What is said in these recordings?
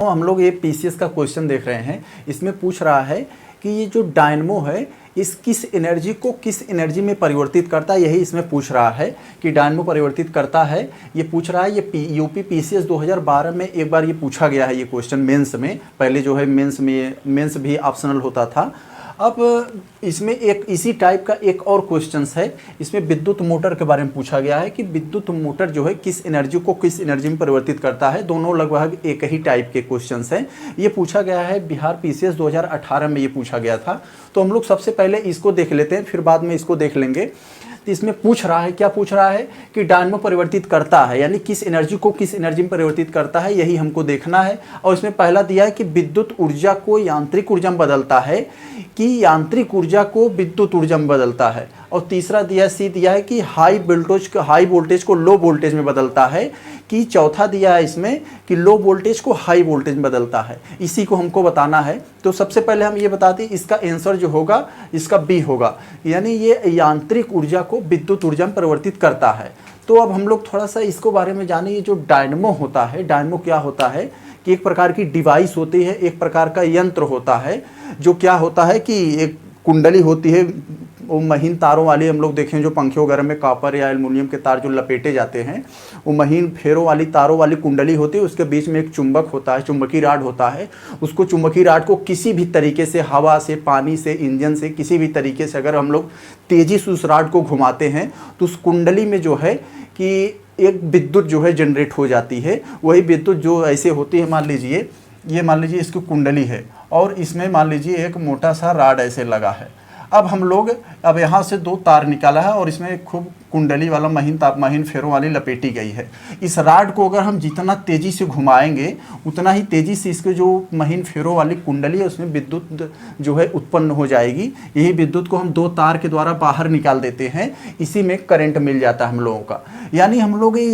हम लोग ये पीसीएस का क्वेश्चन देख रहे हैं। इसमें पूछ रहा है कि ये जो डायनमो है इस किस एनर्जी को किस एनर्जी में परिवर्तित करता है, यही इसमें पूछ रहा है कि डायनमो परिवर्तित करता है। ये पूछ रहा है, ये यूपी पीसीएस 2012 में एक बार ये पूछा गया है ये क्वेश्चन मेंस में। पहले जो है मेंस भी ऑप्शनल होता था। अब इसमें एक इसी टाइप का एक और क्वेश्चन है। इसमें विद्युत मोटर के बारे में पूछा गया है कि विद्युत मोटर जो है किस एनर्जी को किस एनर्जी में परिवर्तित करता है। दोनों लगभग एक ही टाइप के क्वेश्चन हैं। ये पूछा गया है बिहार पीसीएस 2018 में ये पूछा गया था। तो हम लोग सबसे पहले इसको देख लेते हैं, फिर बाद में इसको देख लेंगे। तो इसमें पूछ रहा है, क्या पूछ रहा है कि डायनमो परिवर्तित करता है, यानी किस एनर्जी को किस एनर्जी में परिवर्तित करता है, यही हमको देखना है। और इसमें पहला दिया है कि विद्युत ऊर्जा को यांत्रिक ऊर्जा में बदलता है, कि यांत्रिक ऊर्जा को विद्युत ऊर्जा में बदलता है। और तीसरा दिया सी दिया है कि हाई वोल्टेज को लो वोल्टेज में बदलता है, कि चौथा दिया है इसमें कि लो वोल्टेज को हाई वोल्टेज में बदलता है। इसी को हमको बताना है। तो सबसे पहले हम ये बताते हैं इसका आंसर जो होगा इसका बी होगा, यानी ये यांत्रिक ऊर्जा को विद्युत ऊर्जा में परिवर्तित करता है। तो अब हम लोग थोड़ा सा इसको बारे में जाने। ये जो डायनमो होता है, डायनमो क्या होता है कि एक प्रकार की डिवाइस होती है, एक प्रकार का यंत्र होता है। जो क्या होता है कि एक कुंडली होती है, वो महीन तारों वाली, हम लोग देखें जो पंखे वगैरह में कॉपर या एल्युमिनियम के तार जो लपेटे जाते हैं, वो महीन फेरों वाली तारों वाली कुंडली होती है। उसके बीच में एक चुंबक होता है, चुंबकीय राड होता है। उसको चुंबकीय राड को किसी भी तरीके से, हवा से, पानी से, इंजन से, किसी भी तरीके से अगर हम लोग तेज़ी से उस राड को घुमाते हैं तो उस कुंडली में जो है कि एक विद्युत जो है जनरेट हो जाती है। वही विद्युत जो ऐसे होती है, मान लीजिए इसकी कुंडली है और इसमें मान लीजिए एक मोटा सा राड ऐसे लगा है। अब यहाँ से दो तार निकाला है और इसमें खूब कुंडली वाला महीन फेरों वाली लपेटी गई है। इस राड को अगर हम जितना तेज़ी से घुमाएंगे उतना ही तेज़ी से इसके जो महीन फेरों वाली कुंडली है उसमें विद्युत जो है उत्पन्न हो जाएगी। यही विद्युत को हम दो तार के द्वारा बाहर निकाल देते हैं, इसी में करंट मिल जाता है हम लोगों का। यानी हम लोग ये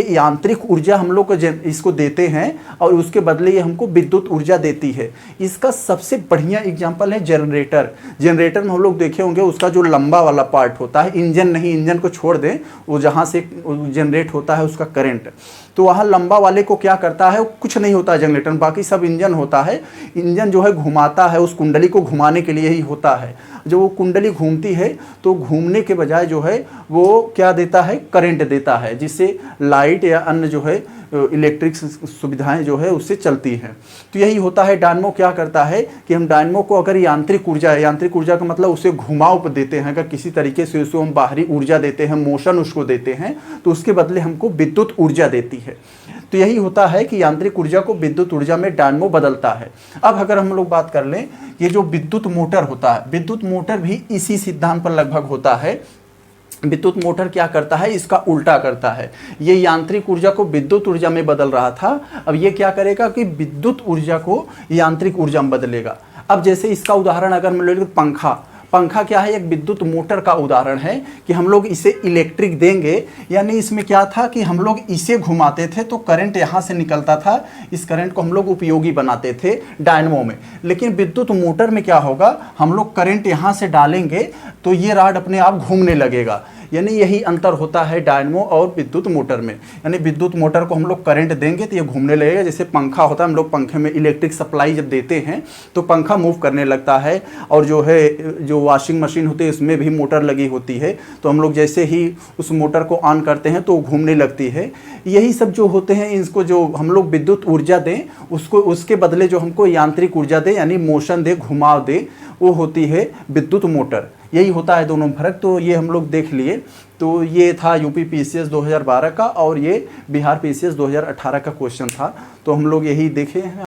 यांत्रिक ऊर्जा हम लोग इसको देते हैं और उसके बदले ये हमको विद्युत ऊर्जा देती है। इसका सबसे बढ़िया एग्जाम्पल है जनरेटर में हम लोग देखे होंगे, उसका जो लंबा वाला पार्ट होता है, इंजन नहीं, इंजन को छोड़ दें, वो जहाँ से जनरेट होता है उसका करंट, तो वहाँ लंबा वाले को क्या करता है, कुछ नहीं होता है जनरेटर, बाकी सब इंजन होता है। इंजन जो है घुमाता है, उस कुंडली को घुमाने के लिए ही होता है। जब वो कुंडली घूमती है तो घूमने के बजाय जो है वो क्या देता है, करंट देता है, जिससे लाइट या अन्य जो है इलेक्ट्रिक सुविधाएं जो है उससे चलती हैं। तो यही होता है। डायनमो क्या करता है कि हम डायनमो को अगर यांत्रिक ऊर्जा का मतलब उसे घुमाव देते हैं, अगर किसी तरीके से उसको हम बाहरी ऊर्जा देते हैं, मोशन उसको देते हैं, तो उसके बदले हमको विद्युत ऊर्जा देती है। तो यही होता है कि यांत्रिक ऊर्जा को विद्युत ऊर्जा में डायनमो बदलता है। अब अगर हम लोग बात कर लें, ये जो विद्युत मोटर होता है, विद्युत मोटर भी इसी सिद्धांत पर लगभग होता है। विद्युत मोटर क्या करता है, इसका उल्टा करता है। ये यांत्रिक ऊर्जा को विद्युत ऊर्जा में बदल रहा था, अब ये क्या करेगा कि विद्युत ऊर्जा को यांत्रिक ऊर्जा में बदलेगा। अब जैसे इसका उदाहरण अगर हम ले, पंखा क्या है, एक विद्युत मोटर का उदाहरण है कि हम लोग इसे इलेक्ट्रिक देंगे, यानी इसमें क्या था कि हम लोग इसे घुमाते थे तो करंट यहाँ से निकलता था, इस करंट को हम लोग उपयोगी बनाते थे डायनमो में। लेकिन विद्युत मोटर में क्या होगा, हम लोग करंट यहाँ से डालेंगे तो ये राड अपने आप घूमने लगेगा। यानी यही अंतर होता है डायनमो और विद्युत मोटर में। यानी विद्युत मोटर को हम लोग करंट देंगे तो ये घूमने लगेगा। जैसे पंखा होता है, हम लोग पंखे में इलेक्ट्रिक सप्लाई जब देते हैं तो पंखा मूव करने लगता है। और जो वॉशिंग मशीन होती है उसमें भी मोटर लगी होती है, तो हम लोग जैसे ही उस मोटर को ऑन करते हैं तो घूमने लगती है। यही सब जो होते हैं, इसको जो हम लोग विद्युत ऊर्जा दें उसके बदले जो हमको यांत्रिक ऊर्जा दें, यानी मोशन दे, घुमाव दे, वो होती है विद्युत मोटर। यही होता है दोनों फर्क। तो ये हम लोग देख लिए। तो ये था यूपी पीसीएस 2012 का और ये बिहार पीसीएस 2018 का क्वेश्चन था। तो हम लोग यही देखे हैं।